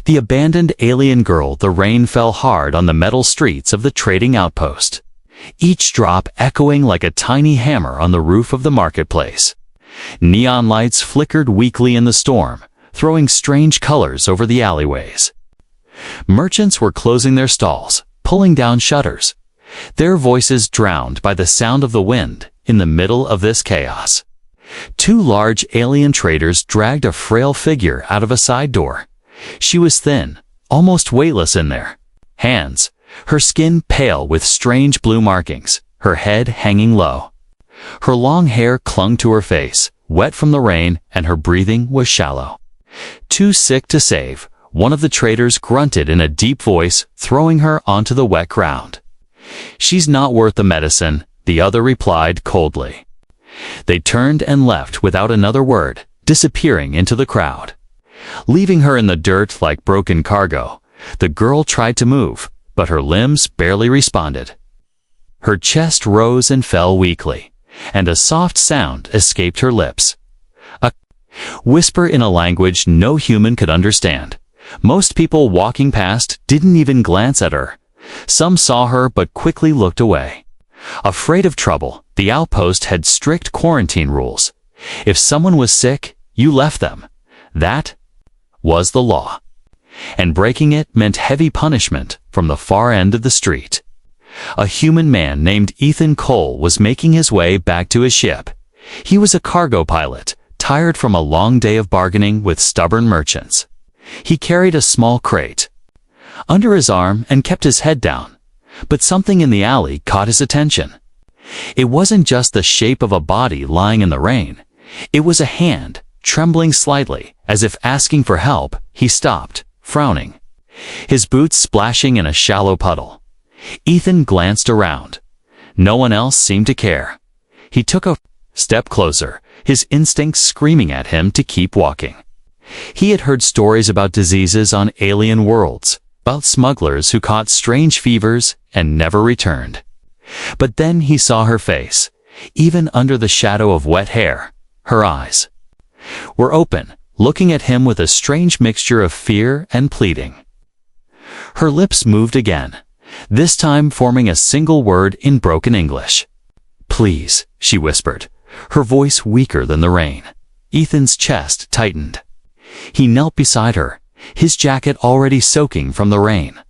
The abandoned alien girl. The rain fell hard on the metal streets of the trading outpost, each drop echoing like a tiny hammer on the roof of the marketplace. Neon lights flickered weakly in the storm, throwing strange colors over the alleyways. Merchants were closing their stalls, pulling down shutters, their voices drowned by the sound of the wind in the middle of this chaos. Two large alien traders dragged a frail figure out of a side door. She was thin, almost weightless in their hands, her skin pale with strange blue markings, her head hanging low. Her long hair clung to her face, wet from the rain, and her breathing was shallow. Too sick to save, one of the traders grunted in a deep voice, throwing her onto the wet ground. "She's not worth the medicine," the other replied coldly. They turned and left without another word, disappearing into the crowd. Leaving her in the dirt like broken cargo, the girl tried to move, but her limbs barely responded. Her chest rose and fell weakly, and a soft sound escaped her lips. A whisper in a language no human could understand. Most people walking past didn't even glance at her. Some saw her but quickly looked away. Afraid of trouble, the outpost had strict quarantine rules. If someone was sick, you left them. That was the law. And breaking it meant heavy punishment from the far end of the street. A human man named Ethan Cole was making his way back to his ship. He was a cargo pilot, tired from a long day of bargaining with stubborn merchants. He carried a small crate under his arm and kept his head down, but something in the alley caught his attention. It wasn't just the shape of a body lying in the rain. It was a hand, trembling slightly, as if asking for help. He stopped, frowning, his boots splashing in a shallow puddle. Ethan glanced around. No one else seemed to care. He took a step closer, his instincts screaming at him to keep walking. He had heard stories about diseases on alien worlds, about smugglers who caught strange fevers and never returned. But then he saw her face. Even under the shadow of wet hair, her eyes were open, looking at him with a strange mixture of fear and pleading. Her lips moved again, this time forming a single word in broken English. "Please," she whispered, her voice weaker than the rain. Ethan's chest tightened. He knelt beside her, his jacket already soaking from the rain.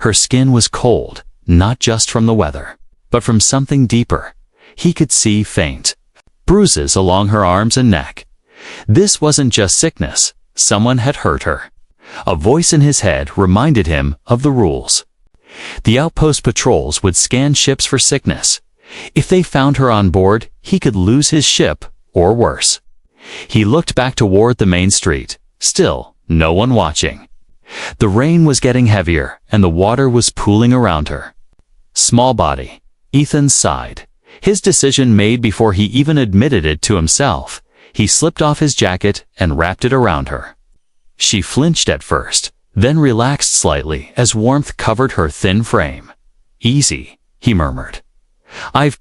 Her skin was cold, not just from the weather, but from something deeper. He could see faint bruises along her arms and neck. This wasn't just sickness. Someone had hurt her. A voice in his head reminded him of the rules. The outpost patrols would scan ships for sickness. If they found her on board, he could lose his ship, or worse. He looked back toward the main street. Still, no one watching. The rain was getting heavier, and the water was pooling around her. Small body. Ethan sighed. His decision made before he even admitted it to himself. He slipped off his jacket and wrapped it around her. She flinched at first, then relaxed slightly as warmth covered her thin frame. "Easy," he murmured. "I've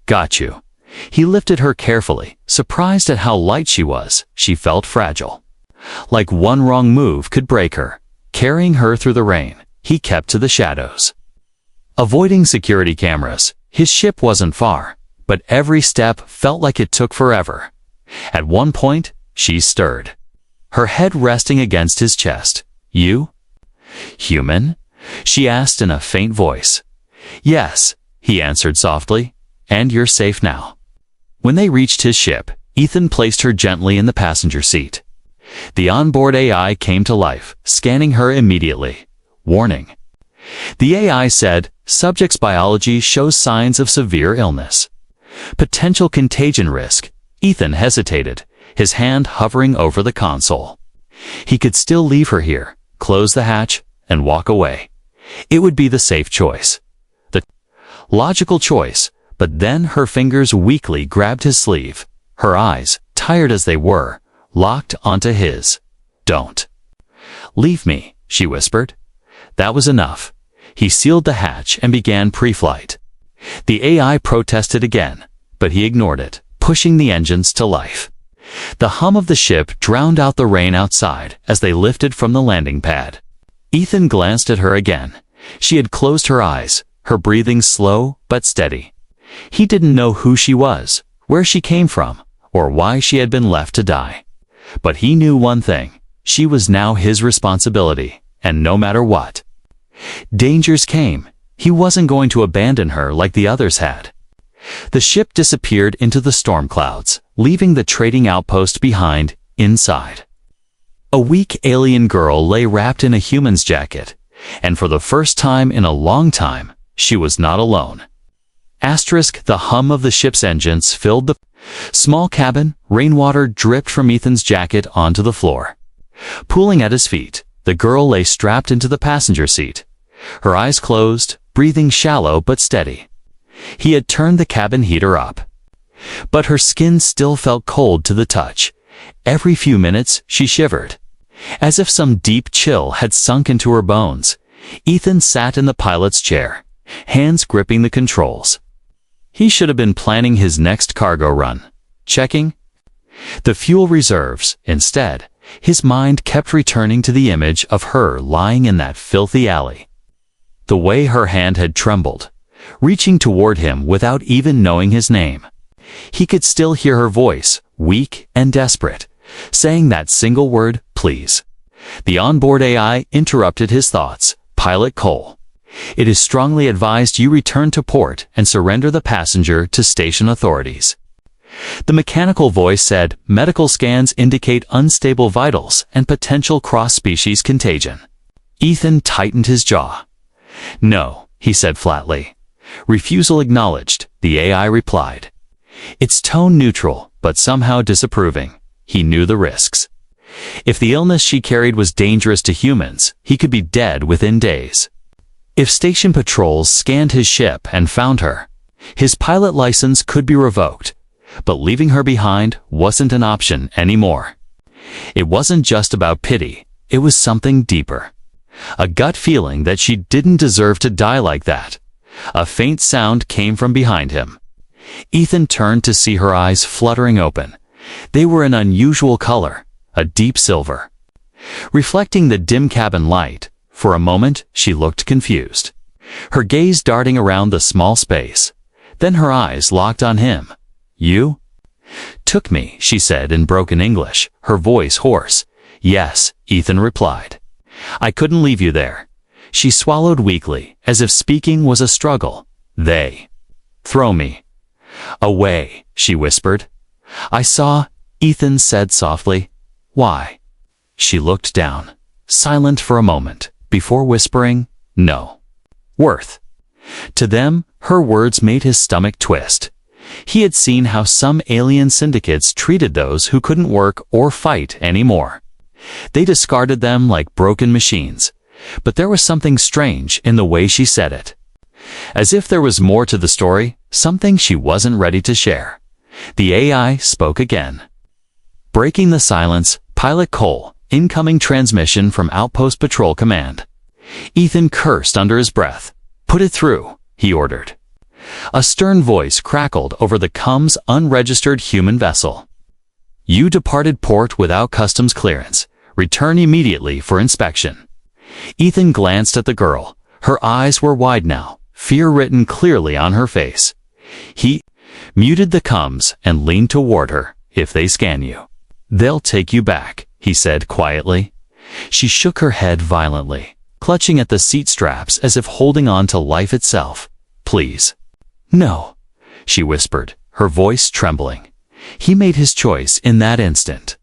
got you." He lifted her carefully, surprised at how light she was. She felt fragile. Like one wrong move could break her. Carrying her through the rain, he kept to the shadows, avoiding security cameras. His ship wasn't far, but every step felt like it took forever. At one point, she stirred, her head resting against his chest. "You? Human?" she asked in a faint voice. "Yes," he answered softly, "and you're safe now." When they reached his ship, Ethan placed her gently in the passenger seat. The onboard AI came to life, scanning her immediately. Warning. The AI said, "Subject's biology shows signs of severe illness. Potential contagion risk." Ethan hesitated, his hand hovering over the console. He could still leave her here, close the hatch, and walk away. It would be the safe choice. The logical choice, but then her fingers weakly grabbed his sleeve. Her eyes, tired as they were, locked onto his. "Don't leave me," she whispered. That was enough. He sealed the hatch and began pre-flight. The AI protested again, but he ignored it, pushing the engines to life. The hum of the ship drowned out the rain outside as they lifted from the landing pad. Ethan glanced at her again. She had closed her eyes, her breathing slow but steady. He didn't know who she was, where she came from, or why she had been left to die. But he knew one thing: she was now his responsibility, and no matter what dangers came, he wasn't going to abandon her like the others had. The ship disappeared into the storm clouds, leaving the trading outpost behind. Inside, a weak alien girl lay wrapped in a human's jacket, and for the first time in a long time, she was not alone. The hum of the ship's engines filled the small cabin. Rainwater dripped from Ethan's jacket onto the floor. Pooling at his feet, the girl lay strapped into the passenger seat, her eyes closed, breathing shallow but steady. He had turned the cabin heater up, but her skin still felt cold to the touch. Every few minutes, she shivered, as if some deep chill had sunk into her bones. Ethan sat in the pilot's chair, hands gripping the controls. He should have been planning his next cargo run, checking the fuel reserves. Instead, his mind kept returning to the image of her lying in that filthy alley. The way her hand had trembled, reaching toward him without even knowing his name. He could still hear her voice, weak and desperate, saying that single word, please. The onboard AI interrupted his thoughts. Pilot Cole, it is strongly advised you return to port and surrender the passenger to station authorities. The mechanical voice said, medical scans indicate unstable vitals and potential cross-species contagion. Ethan tightened his jaw. No, he said flatly. Refusal acknowledged, the AI replied. Its tone neutral, but somehow disapproving. He knew the risks. If the illness she carried was dangerous to humans, he could be dead within days. If station patrols scanned his ship and found her, his pilot license could be revoked. But leaving her behind wasn't an option anymore. It wasn't just about pity, it was something deeper. A gut feeling that she didn't deserve to die like that. A faint sound came from behind him. Ethan turned to see her eyes fluttering open. They were an unusual color, a deep silver, reflecting the dim cabin light. For a moment, she looked confused, her gaze darting around the small space. Then her eyes locked on him. You took me, she said in broken English, her voice hoarse. Yes, Ethan replied. I couldn't leave you there. She swallowed weakly, as if speaking was a struggle. They throw me away, she whispered. I saw, Ethan said softly. Why? She looked down, silent for a moment, before whispering, no. Worth. To them, her words made his stomach twist. He had seen how some alien syndicates treated those who couldn't work or fight anymore. They discarded them like broken machines. But there was something strange in the way she said it. As if there was more to the story, something she wasn't ready to share. The AI spoke again. Breaking the silence, Pilot Cole, incoming transmission from Outpost Patrol Command. Ethan cursed under his breath. Put it through, he ordered. A stern voice crackled over the CUM's unregistered human vessel. You departed port without customs clearance. Return immediately for inspection. Ethan glanced at the girl. Her eyes were wide now, fear written clearly on her face. He muted the CUMs and leaned toward her. If they scan you, they'll take you back, he said quietly. She shook her head violently, clutching at the seat straps as if holding on to life itself. Please. No, she whispered, her voice trembling. He made his choice in that instant.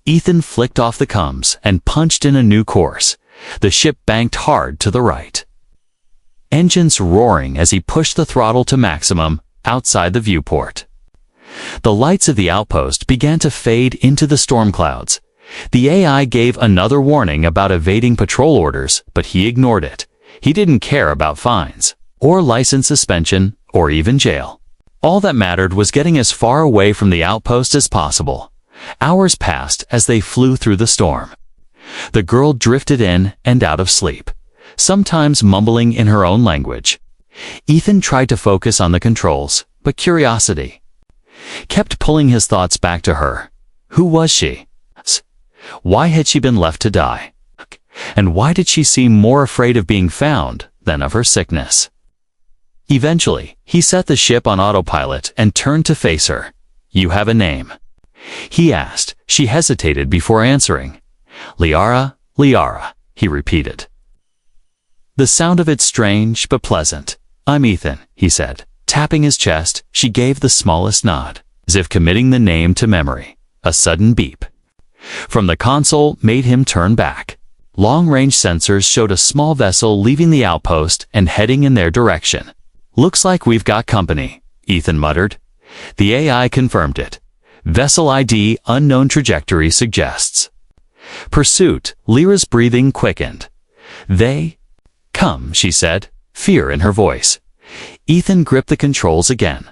Ethan flicked off the CUMs and punched in a new course. The ship banked hard to the right, engines roaring as he pushed the throttle to maximum outside the viewport. The lights of the outpost began to fade into the storm clouds. The AI gave another warning about evading patrol orders, but he ignored it. He didn't care about fines, or license suspension, or even jail. All that mattered was getting as far away from the outpost as possible. Hours passed as they flew through the storm. The girl drifted in and out of sleep, sometimes mumbling in her own language. Ethan tried to focus on the controls, but curiosity kept pulling his thoughts back to her. Who was she? Why had she been left to die? And why did she seem more afraid of being found than of her sickness? Eventually, he set the ship on autopilot and turned to face her. "You have a name?" he asked. She hesitated before answering. "Liara, Liara," he repeated. The sound of it strange but pleasant. "I'm Ethan," he said. Tapping his chest, she gave the smallest nod, as if committing the name to memory. A sudden beep from the console made him turn back. Long-range sensors showed a small vessel leaving the outpost and heading in their direction. "Looks like we've got company," Ethan muttered. The AI confirmed it. Vessel ID unknown trajectory suggests pursuit. Lyra's breathing quickened. "They come," she said, fear in her voice. Ethan gripped the controls again.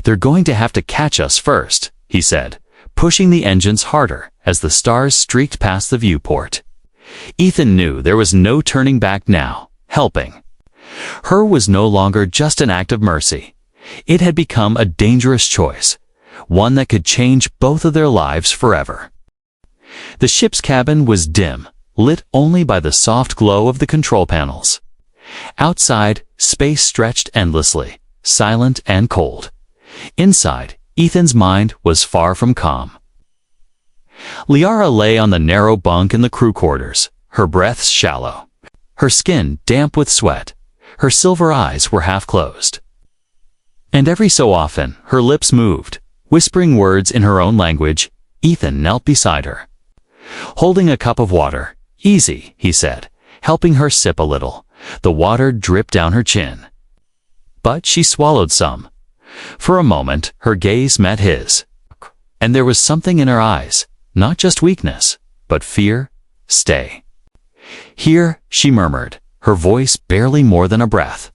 "They're going to have to catch us first," he said, pushing the engines harder as the stars streaked past the viewport. Ethan knew there was no turning back now. Helping her was no longer just an act of mercy. It had become a dangerous choice, one that could change both of their lives forever. The ship's cabin was dim, lit only by the soft glow of the control panels. Outside, space stretched endlessly, silent and cold. Inside, Ethan's mind was far from calm. Liara lay on the narrow bunk in the crew quarters, her breaths shallow, her skin damp with sweat. Her silver eyes were half closed. And every so often, her lips moved, whispering words in her own language. Ethan knelt beside her, holding a cup of water. "Easy," he said, helping her sip a little. The water dripped down her chin. But she swallowed some. For a moment, her gaze met his. And there was something in her eyes, not just weakness, but fear. "Stay here," she murmured, her voice barely more than a breath.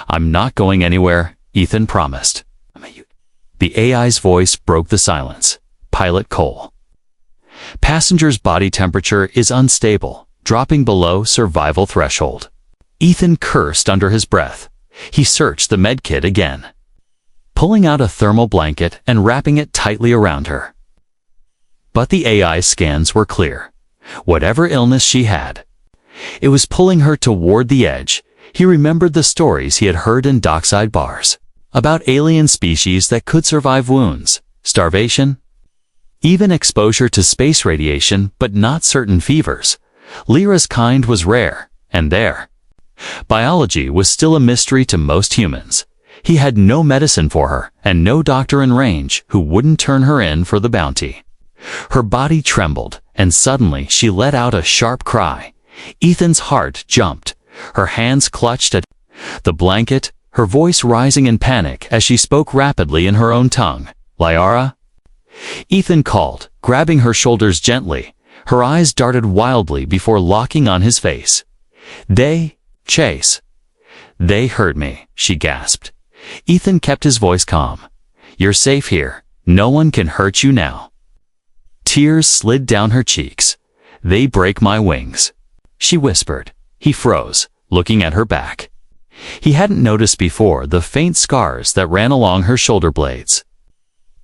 "I'm not going anywhere," Ethan promised. The AI's voice broke the silence. "Pilot Cole. Passenger's body temperature is unstable, dropping below survival threshold." Ethan cursed under his breath. He searched the medkit again, pulling out a thermal blanket and wrapping it tightly around her. But the AI scans were clear. Whatever illness she had, it was pulling her toward the edge. He remembered the stories he had heard in dockside bars about alien species that could survive wounds, starvation, even exposure to space radiation, but not certain fevers. Lyra's kind was rare, and their biology was still a mystery to most humans. He had no medicine for her, and no doctor in range who wouldn't turn her in for the bounty. Her body trembled, and suddenly she let out a sharp cry. Ethan's heart jumped. Her hands clutched at the blanket, her voice rising in panic as she spoke rapidly in her own tongue. "Liara?" Ethan called, grabbing her shoulders gently. Her eyes darted wildly before locking on his face. "They chase. They hurt me," she gasped. Ethan kept his voice calm. "You're safe here. No one can hurt you now." Tears slid down her cheeks. "They break my wings," she whispered. He froze, looking at her back. He hadn't noticed before the faint scars that ran along her shoulder blades.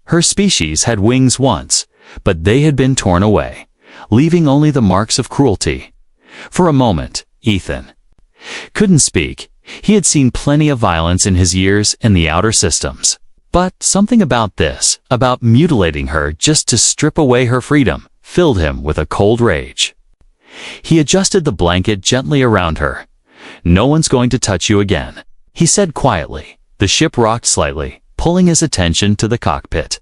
Her species had wings once, but they had been torn away, leaving only the marks of cruelty. For a moment, Ethan couldn't speak. He had seen plenty of violence in his years in the outer systems. But something about this, about mutilating her just to strip away her freedom, filled him with a cold rage. He adjusted the blanket gently around her. "No one's going to touch you again," he said quietly. The ship rocked slightly, pulling his attention to the cockpit.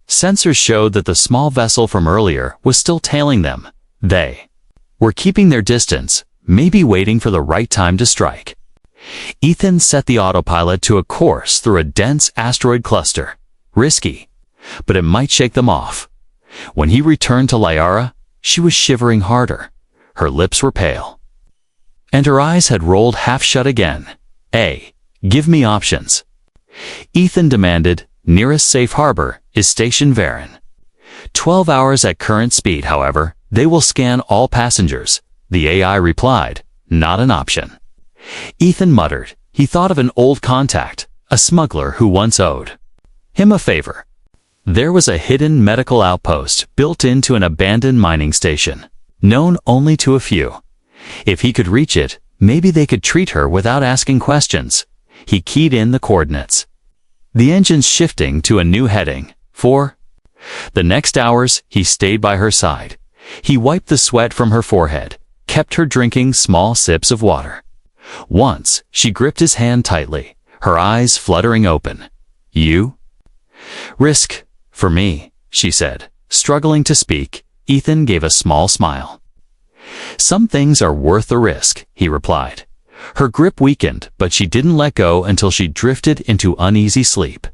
Sensors showed that the small vessel from earlier was still tailing them. They were keeping their distance, maybe waiting for the right time to strike. Ethan set the autopilot to a course through a dense asteroid cluster. Risky, but it might shake them off. When he returned to Liara, she was shivering harder. Her lips were pale, and her eyes had rolled half shut again. Give me options," Ethan demanded. "Nearest safe harbor is Station Varen. 12 hours at current speed, however. They will scan all passengers," the AI replied. "Not an option." Ethan muttered. He thought of an old contact, a smuggler who once owed him a favor. There was a hidden medical outpost built into an abandoned mining station, known only to a few. If he could reach it, maybe they could treat her without asking questions. He keyed in the coordinates. The engine's shifting to a new heading. For the next hours, he stayed by her side. He wiped the sweat from her forehead, kept her drinking small sips of water. Once, she gripped his hand tightly, her eyes fluttering open. You? Risk, for me, she said. Struggling to speak, Ethan gave a small smile. Some things are worth the risk, he replied. Her grip weakened, but she didn't let go until she drifted into uneasy sleep.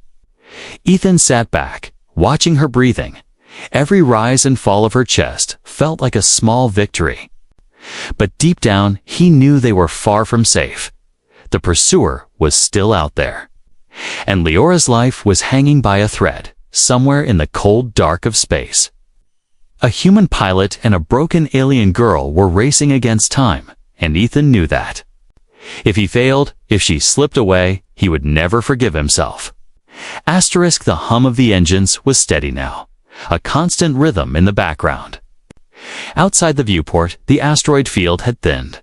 Ethan sat back, watching her breathing. Every rise and fall of her chest felt like a small victory. But deep down, he knew they were far from safe. The pursuer was still out there. And Leora's life was hanging by a thread, somewhere in the cold dark of space. A human pilot and a broken alien girl were racing against time, and Ethan knew that. If he failed, if she slipped away, he would never forgive himself. Asterisk, the hum of the engines was steady now, a constant rhythm in the background. Outside the viewport, the asteroid field had thinned.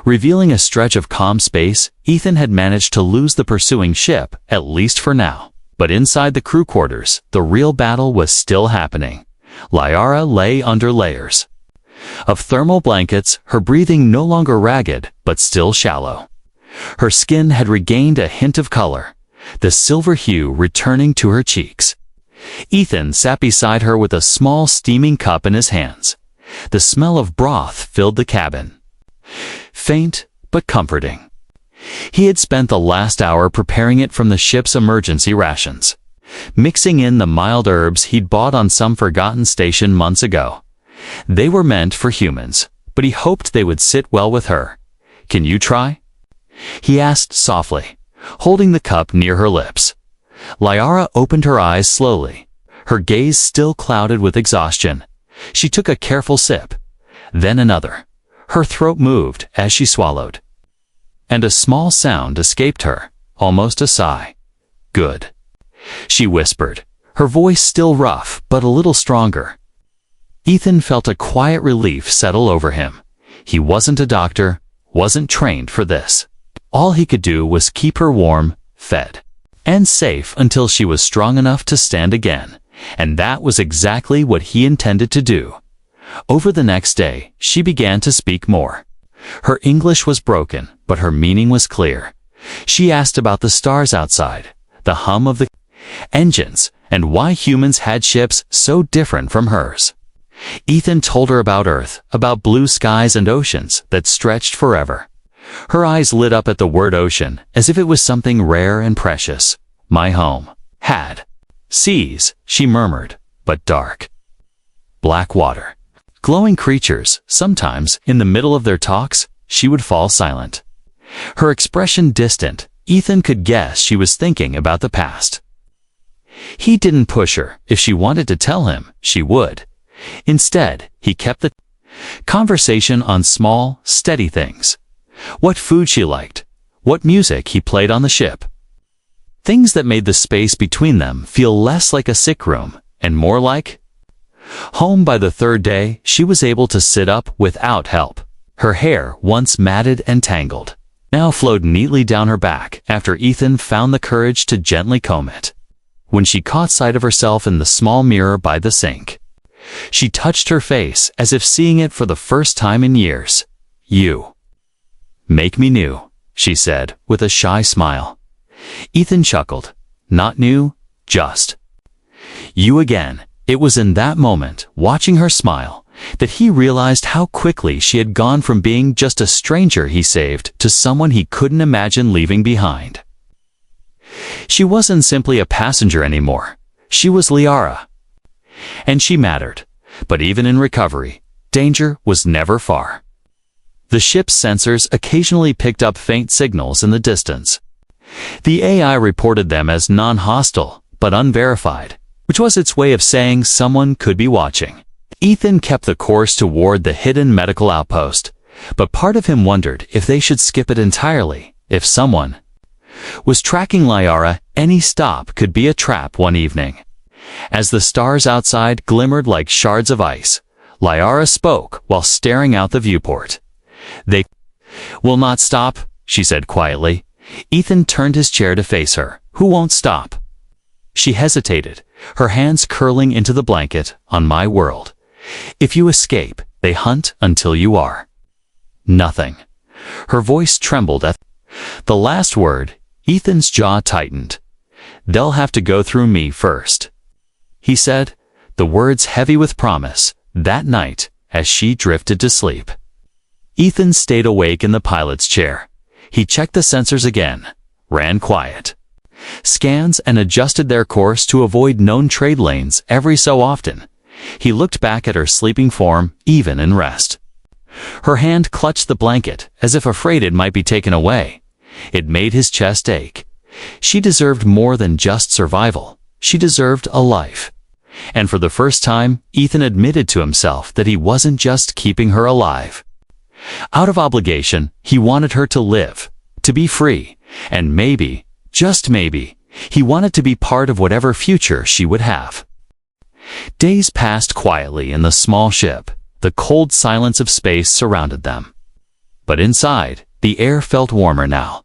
Revealing a stretch of calm space, Ethan had managed to lose the pursuing ship, at least for now. But inside the crew quarters, the real battle was still happening. Liara lay under layers of thermal blankets, her breathing no longer ragged, but still shallow. Her skin had regained a hint of color, the silver hue returning to her cheeks. Ethan sat beside her with a small steaming cup in his hands. The smell of broth filled the cabin. Faint, but comforting. He had spent the last hour preparing it from the ship's emergency rations, mixing in the mild herbs he'd bought on some forgotten station months ago. They were meant for humans, but he hoped they would sit well with her. "Can you try?" he asked softly, holding the cup near her lips. Liara opened her eyes slowly, her gaze still clouded with exhaustion. She took a careful sip, then another. Her throat moved as she swallowed, and a small sound escaped her, almost a sigh. "Good," she whispered, her voice still rough but a little stronger. Ethan felt a quiet relief settle over him. He wasn't a doctor, wasn't trained for this. All he could do was keep her warm, fed, and safe until she was strong enough to stand again, and that was exactly what he intended to do. Over the next day, she began to speak more. Her English was broken, but her meaning was clear. She asked about the stars outside, the hum of the engines, and why humans had ships so different from hers. Ethan told her about Earth, about blue skies and oceans that stretched forever. Her eyes lit up at the word ocean, as if it was something rare and precious. "My home had seas," she murmured, "but dark, black water." Glowing creatures. Sometimes, in the middle of their talks, she would fall silent. Her expression distant, Ethan could guess she was thinking about the past. He didn't push her. If she wanted to tell him, she would. Instead, he kept the conversation on small, steady things. What food she liked, what music he played on the ship. Things that made the space between them feel less like a sick room and more like home. By the third day, she was able to sit up without help. Her hair, once matted and tangled, now flowed neatly down her back after Ethan found the courage to gently comb it. When she caught sight of herself in the small mirror by the sink, she touched her face as if seeing it for the first time in years. "You make me new," she said with a shy smile. Ethan chuckled. "Not new, just you again." It was in that moment, watching her smile, that he realized how quickly she had gone from being just a stranger he saved to someone he couldn't imagine leaving behind. She wasn't simply a passenger anymore. She was Liara. And she mattered. But even in recovery, danger was never far. The ship's sensors occasionally picked up faint signals in the distance. The AI reported them as non-hostile, but unverified, which was its way of saying someone could be watching. Ethan kept the course toward the hidden medical outpost, but part of him wondered if they should skip it entirely. If someone was tracking Liara, any stop could be a trap one evening. As the stars outside glimmered like shards of ice, Liara spoke while staring out the viewport. "They will not stop," she said quietly. Ethan turned his chair to face her. "Who won't stop?" She hesitated, her hands curling into the blanket. "On my world. If you escape, they hunt until you are nothing." Her voice trembled at the last word. Ethan's jaw tightened. "They'll have to go through me first," he said, the words heavy with promise. That night, as she drifted to sleep, Ethan stayed awake in the pilot's chair. He checked the sensors again, ran quiet scans, and adjusted their course to avoid known trade lanes every so often. He looked back at her sleeping form, even in rest. Her hand clutched the blanket, as if afraid it might be taken away. It made his chest ache. She deserved more than just survival. She deserved a life. And for the first time, Ethan admitted to himself that he wasn't just keeping her alive. Out of obligation, he wanted her to live, to be free, and maybe, just maybe, he wanted to be part of whatever future she would have. Days passed quietly in the small ship. The cold silence of space surrounded them. But inside, the air felt warmer now.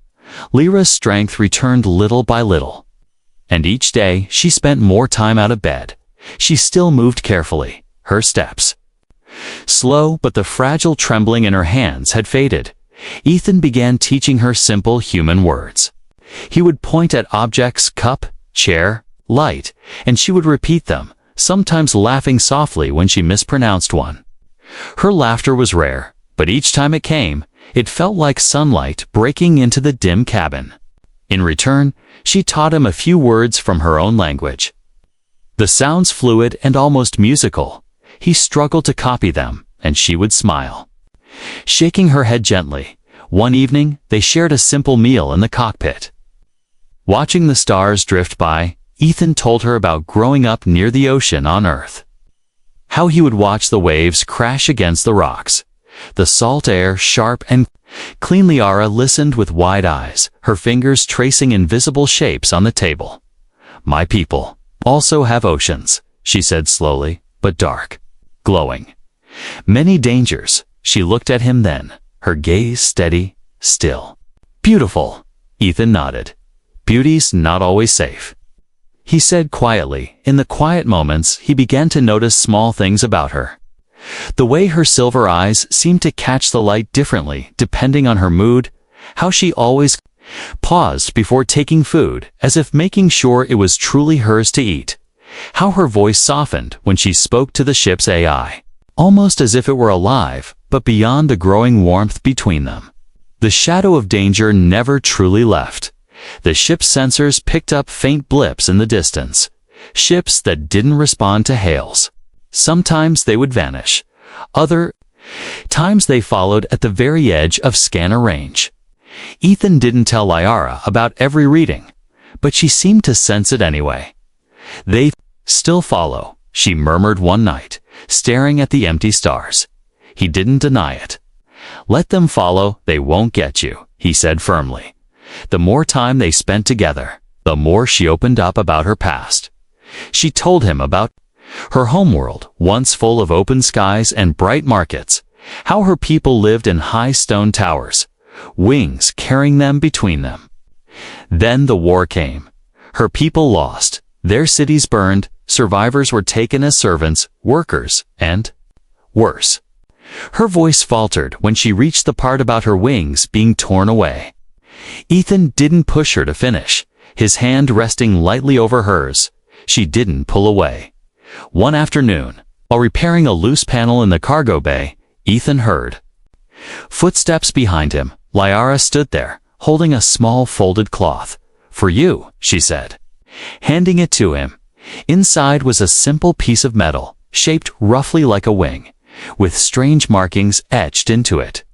Lyra's strength returned little by little. And each day, she spent more time out of bed. She still moved carefully, her steps slow, but the fragile trembling in her hands had faded. Ethan began teaching her simple human words. He would point at objects, cup, chair, light, and she would repeat them, sometimes laughing softly when she mispronounced one. Her laughter was rare, but each time it came, it felt like sunlight breaking into the dim cabin. In return, she taught him a few words from her own language. The sounds fluid and almost musical. He struggled to copy them, and she would smile, shaking her head gently. One evening, they shared a simple meal in the cockpit. Watching the stars drift by, Ethan told her about growing up near the ocean on Earth. How he would watch the waves crash against the rocks, the salt air sharp and clean. Liara listened with wide eyes, her fingers tracing invisible shapes on the table. "My people also have oceans," she said slowly, but dark, glowing. "Many dangers." She looked at him then, her gaze steady, still. "Beautiful." Ethan nodded. "Beauty's not always safe," he said quietly. In the quiet moments, he began to notice small things about her. The way her silver eyes seemed to catch the light differently depending on her mood, how she always paused before taking food, as if making sure it was truly hers to eat, how her voice softened when she spoke to the ship's AI, almost as if it were alive, but beyond the growing warmth between them. The shadow of danger never truly left. The ship's sensors picked up faint blips in the distance, ships that didn't respond to hails. Sometimes they would vanish. Other times they followed at the very edge of scanner range. Ethan didn't tell Liara about every reading, but she seemed to sense it anyway. "They still follow," she murmured one night, staring at the empty stars. He didn't deny it. "Let them follow, they won't get you," he said firmly. The more time they spent together, the more she opened up about her past. She told him about her homeworld, once full of open skies and bright markets, how her people lived in high stone towers, wings carrying them between them. Then the war came. Her people lost, their cities burned, survivors were taken as servants, workers, and worse. Her voice faltered when she reached the part about her wings being torn away. Ethan didn't push her to finish, his hand resting lightly over hers. She didn't pull away. One afternoon, while repairing a loose panel in the cargo bay, Ethan heard footsteps behind him. Liara stood there, holding a small folded cloth. "For you," she said, handing it to him. Inside was a simple piece of metal, shaped roughly like a wing, with strange markings etched into it.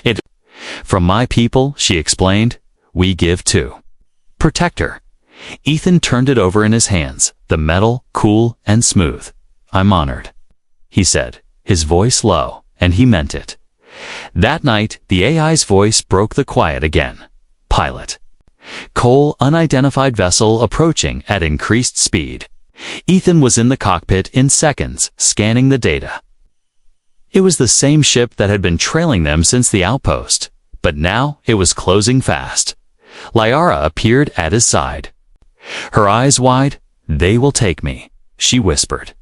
"It from my people," she explained. "We give to protect her." Ethan turned it over in his hands, the metal cool and smooth. "I'm honored," he said, his voice low, and he meant it. That night, the AI's voice broke the quiet again. "Pilot. Coal, unidentified vessel approaching at increased speed." Ethan was in the cockpit in seconds, scanning the data. It was the same ship that had been trailing them since the outpost, but now it was closing fast. Liara appeared at his side. Her eyes wide. "They will take me," she whispered.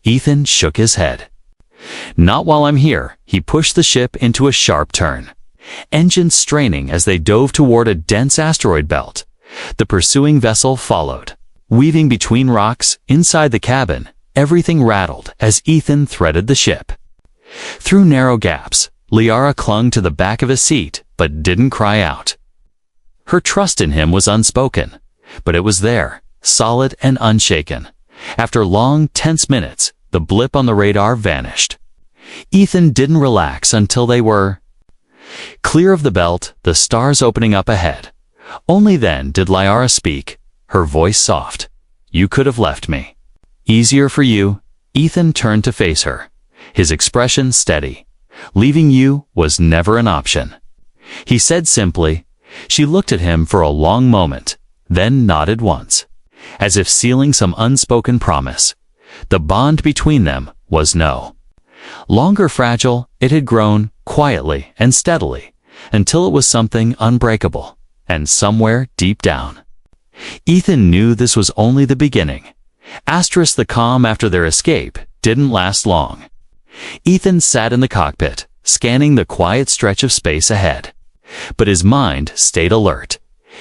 Ethan shook his head. "Not while I'm here." He pushed the ship into a sharp turn, engines straining as they dove toward a dense asteroid belt. The pursuing vessel followed. Weaving between rocks, inside the cabin, everything rattled as Ethan threaded the ship. Through narrow gaps, Liara clung to the back of his seat but didn't cry out. Her trust in him was unspoken, but it was there, solid and unshaken. After long, tense minutes, the blip on the radar vanished. Ethan didn't relax until they were clear of the belt, the stars opening up ahead. Only then did Liara speak, her voice soft. "You could have left me." "Easier for you." Ethan turned to face her, his expression steady. "Leaving you was never an option," he said simply. She looked at him for a long moment, then nodded once, as if sealing some unspoken promise. The bond between them was no longer fragile. It had grown, quietly and steadily, until it was something unbreakable, and somewhere deep down, Ethan knew this was only the beginning. The calm after their escape didn't last long. Ethan sat in the cockpit, scanning the quiet stretch of space ahead. But his mind stayed alert.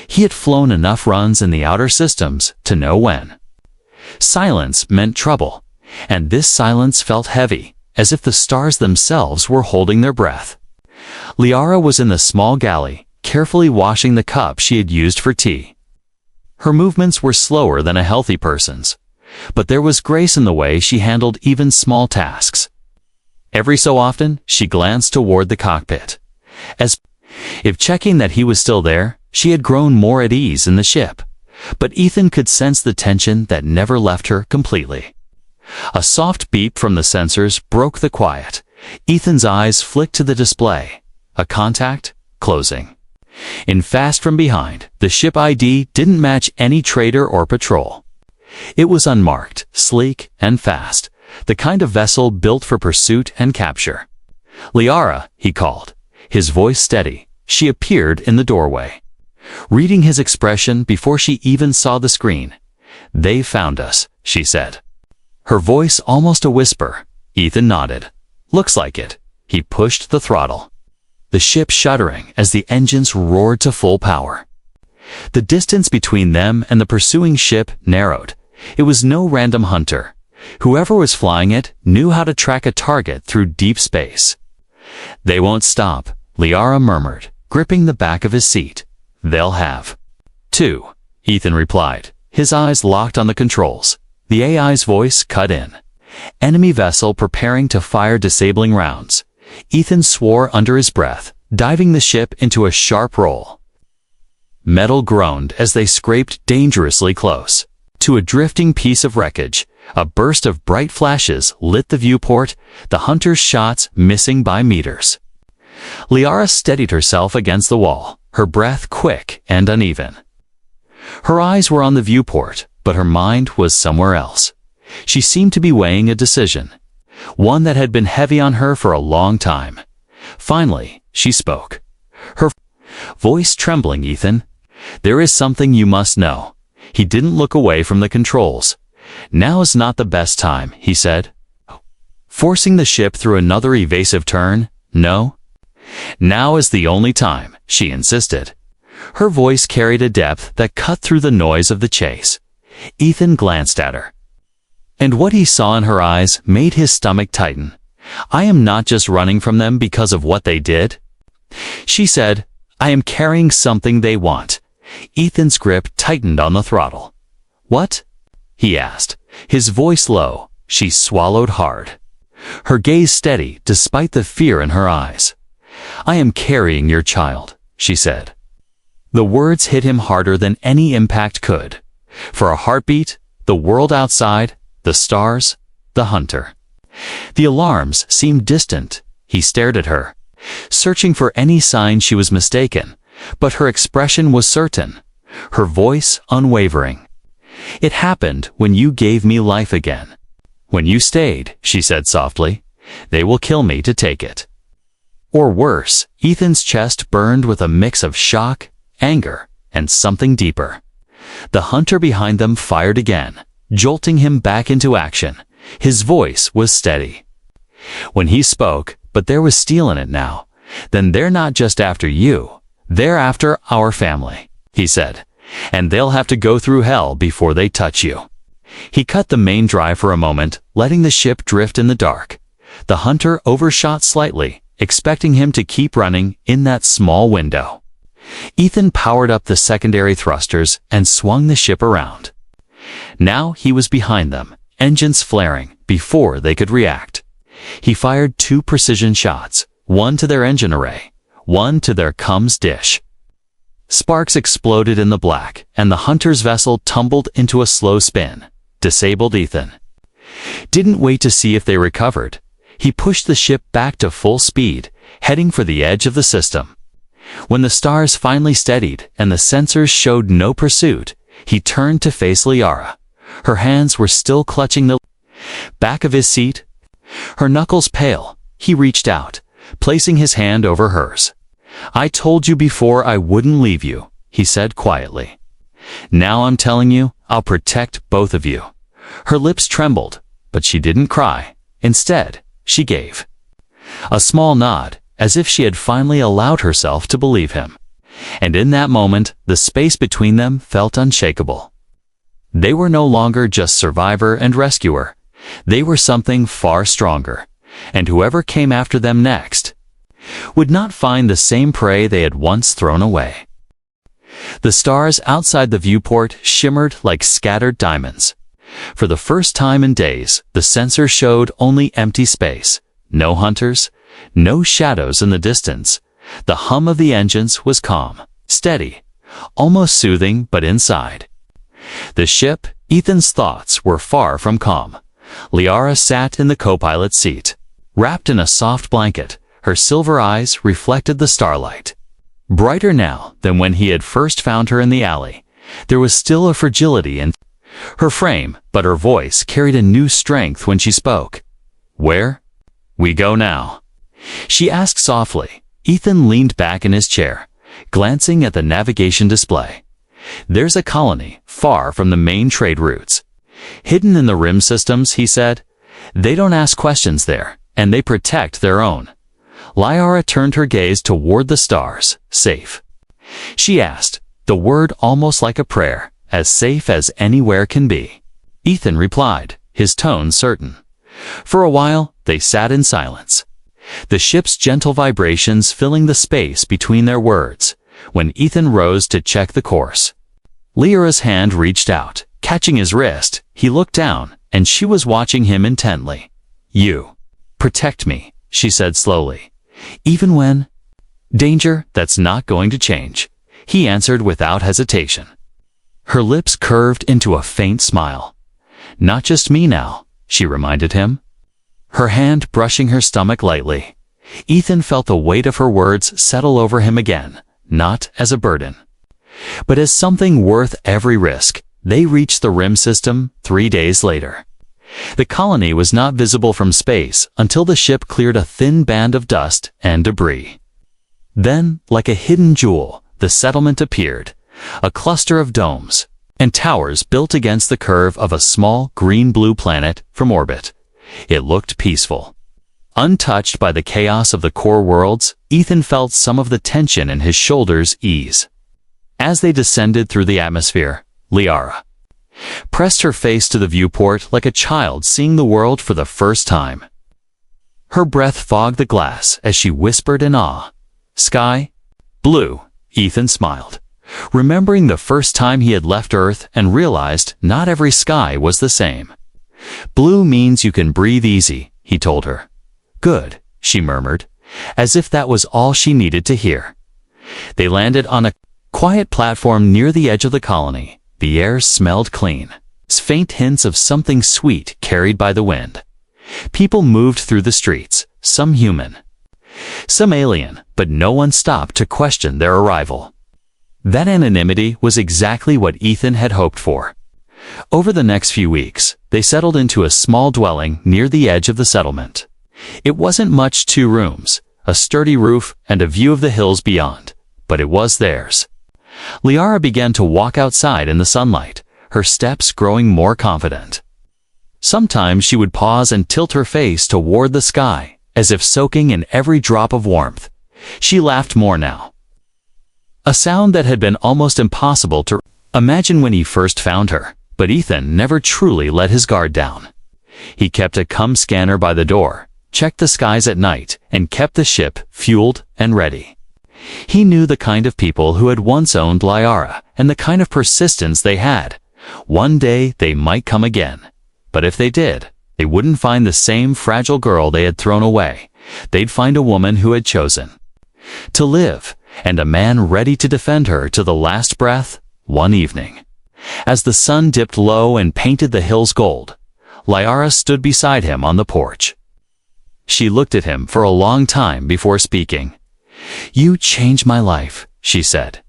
He had flown enough runs in the outer systems to know when silence meant trouble, and this silence felt heavy, as if the stars themselves were holding their breath. Liara was in the small galley, carefully washing the cup she had used for tea. Her movements were slower than a healthy person's, but there was grace in the way she handled even small tasks. Every so often, she glanced toward the cockpit, as if checking that he was still there. She had grown more at ease in the ship, but Ethan could sense the tension that never left her completely. A soft beep from the sensors broke the quiet. Ethan's eyes flicked to the display. A contact, closing. In fast from behind, the ship ID didn't match any trader or patrol. It was unmarked, sleek, and fast, the kind of vessel built for pursuit and capture. "Liara," he called, his voice steady. She appeared in the doorway, reading his expression before she even saw the screen. "They found us," she said, her voice almost a whisper. Ethan nodded. "Looks like it." He pushed the throttle, the ship shuddering as the engines roared to full power. The distance between them and the pursuing ship narrowed. It was no random hunter. Whoever was flying it knew how to track a target through deep space. "They won't stop," Liara murmured, gripping the back of his seat. "They'll have to," Ethan replied, his eyes locked on the controls. The AI's voice cut in. Enemy vessel preparing to fire disabling rounds. Ethan swore under his breath, diving the ship into a sharp roll. Metal groaned as they scraped dangerously close to a drifting piece of wreckage. A burst of bright flashes lit the viewport, the hunter's shots missing by meters. Liara steadied herself against the wall, her breath quick and uneven. Her eyes were on the viewport, but her mind was somewhere else. She seemed to be weighing a decision, one that had been heavy on her for a long time. Finally, she spoke, her voice trembling. "Ethan, there is something you must know." He didn't look away from the controls. "Now is not the best time," he said, forcing the ship through another evasive turn. "No? Now is the only time," she insisted. Her voice carried a depth that cut through the noise of the chase. Ethan glanced at her, and what he saw in her eyes made his stomach tighten. "I am not just running from them because of what they did," she said. "I am carrying something they want." Ethan's grip tightened on the throttle. "What?" he asked, his voice low. She swallowed hard, her gaze steady despite the fear in her eyes. "I am carrying your child," she said. The words hit him harder than any impact could. For a heartbeat, the world outside, the stars, the hunter. The alarms seemed distant. He stared at her, searching for any sign she was mistaken, but her expression was certain, her voice unwavering. "It happened when you gave me life again. When you stayed," she said softly, "they will kill me to take it." Or worse, Ethan's chest burned with a mix of shock, anger, and something deeper. The hunter behind them fired again, jolting him back into action. His voice was steady. When he spoke, but there was steel in it now, "Then they're not just after you, they're after our family," he said, "and they'll have to go through hell before they touch you." He cut the main drive for a moment, letting the ship drift in the dark. The hunter overshot slightly, expecting him to keep running in that small window. Ethan powered up the secondary thrusters and swung the ship around. Now he was behind them, engines flaring before they could react. He fired 2 precision shots, one to their engine array, one to their comms dish. Sparks exploded in the black, and the hunter's vessel tumbled into a slow spin, disabled Ethan. Didn't wait to see if they recovered. He pushed the ship back to full speed, heading for the edge of the system. When the stars finally steadied and the sensors showed no pursuit, he turned to face Liara. Her hands were still clutching the back of his seat. Her knuckles pale, he reached out, placing his hand over hers. "I told you before I wouldn't leave you," he said quietly. "Now I'm telling you, I'll protect both of you." Her lips trembled, but she didn't cry. Instead, she gave a small nod, as if she had finally allowed herself to believe him. And in that moment, the space between them felt unshakable. They were no longer just survivor and rescuer. They were something far stronger, and whoever came after them next would not find the same prey they had once thrown away. The stars outside the viewport shimmered like scattered diamonds. For the first time in days, the sensor showed only empty space. No hunters, no shadows in the distance. The hum of the engines was calm, steady, almost soothing, but inside the ship, Ethan's thoughts were far from calm. Liara sat in the co-pilot's seat, wrapped in a soft blanket. Her silver eyes reflected the starlight. Brighter now than when he had first found her in the alley. There was still a fragility in her frame, but her voice carried a new strength when she spoke. "Where we go now?" she asked softly. Ethan leaned back in his chair, glancing at the navigation display. "There's a colony far from the main trade routes. Hidden in the rim systems," he said. "They don't ask questions there, and they protect their own." Liara turned her gaze toward the stars. "Safe?" she asked, the word almost like a prayer. "As safe as anywhere can be," Ethan replied, his tone certain. For a while, they sat in silence, the ship's gentle vibrations filling the space between their words. When Ethan rose to check the course, Liara's hand reached out, catching his wrist. He looked down, and she was watching him intently. "You protect me," she said slowly. "Even when danger, that's not going to change," he answered without hesitation. Her lips curved into a faint smile. "Not just me now," she reminded him, her hand brushing her stomach lightly. Ethan felt the weight of her words settle over him again, not as a burden, but as something worth every risk. They reached the rim system 3 days later. The colony was not visible from space until the ship cleared a thin band of dust and debris. Then, like a hidden jewel, the settlement appeared, a cluster of domes and towers built against the curve of a small green-blue planet from orbit. It looked peaceful. Untouched by the chaos of the core worlds, Ethan felt some of the tension in his shoulders ease. As they descended through the atmosphere, Liara pressed her face to the viewport like a child seeing the world for the first time. Her breath fogged the glass as she whispered in awe. "Sky? Blue," Ethan smiled, remembering the first time he had left Earth and realized not every sky was the same. "Blue means you can breathe easy," he told her. "Good," she murmured, as if that was all she needed to hear. They landed on a quiet platform near the edge of the colony. The air smelled clean, faint hints of something sweet carried by the wind. People moved through the streets, some human, some alien, but no one stopped to question their arrival. That anonymity was exactly what Ethan had hoped for. Over the next few weeks, they settled into a small dwelling near the edge of the settlement. It wasn't much, 2 rooms, a sturdy roof, and a view of the hills beyond, but it was theirs. Liara began to walk outside in the sunlight, her steps growing more confident. Sometimes she would pause and tilt her face toward the sky, as if soaking in every drop of warmth. She laughed more now. A sound that had been almost impossible to imagine when he first found her, but Ethan never truly let his guard down. He kept a cum scanner by the door, checked the skies at night, and kept the ship fueled and ready. He knew the kind of people who had once owned Liara and the kind of persistence they had. One day they might come again. But if they did, they wouldn't find the same fragile girl they had thrown away. They'd find a woman who had chosen to live, and a man ready to defend her to the last breath. One evening, as the sun dipped low and painted the hills gold, Liara stood beside him on the porch. She looked at him for a long time before speaking. "You changed my life," she said.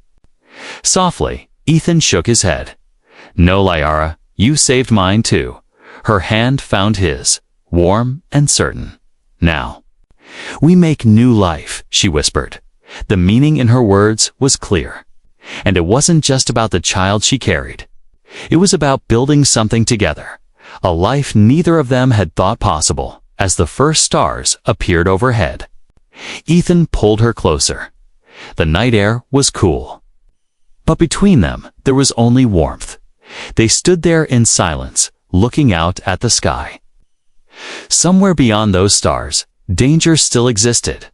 Softly, Ethan shook his head. "No, Liara, you saved mine too." Her hand found his, warm and certain. "Now, we make new life," she whispered. The meaning in her words was clear. And it wasn't just about the child she carried. It was about building something together, a life neither of them had thought possible, as the first stars appeared overhead. Ethan pulled her closer. The night air was cool. But between them, there was only warmth. They stood there in silence, looking out at the sky. Somewhere beyond those stars, danger still existed.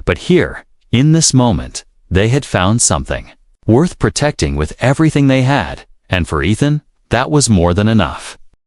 But here, in this moment, they had found something worth protecting with everything they had, and for Ethan, that was more than enough.